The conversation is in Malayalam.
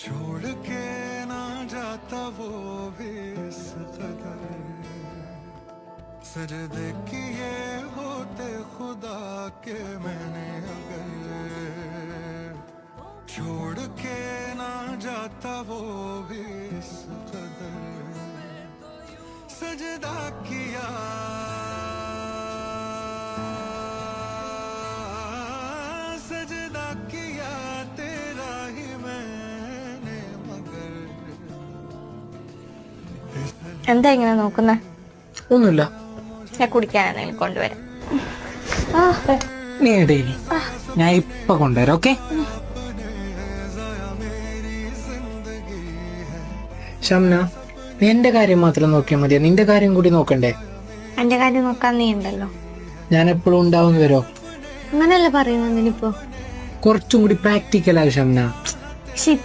छोड़ के ना जाता वो भी इस कदर सजदे किए होते खुदा के मैंने अगर छोड़ के ना जाता वो भी इस कदर सजदा किया सजदा किया तेरा ही मैंने मगर എന്താ ഇങ്ങനെ നോക്കുന്നേ? ഒന്നുമില്ല. ഞാൻ കുടിക്കാൻ എന്തെങ്കിലും കൊണ്ടുവരാം. നീ ഇടേനി, ഞാൻ ഇപ്പൊ കൊണ്ടുവരാം. ഓക്കെ ഷംന, നീ എന്റെ കാര്യം മാത്രം നോക്കിയാൽ മതിയോ? നിന്റെ കാര്യം കൂടി നോക്കണ്ടേ? എന്റെ കാര്യം നോക്കാൻ നീ ഉണ്ടല്ലോ. ഞാൻ എപ്പോഴും ഉണ്ടാവുന്ന വരോ? അങ്ങനെയല്ല പറയുന്നത്. ഇനിയിപ്പോ കുറച്ചും കൂടി പ്രാക്ടിക്കൽ ആവും ഷംന.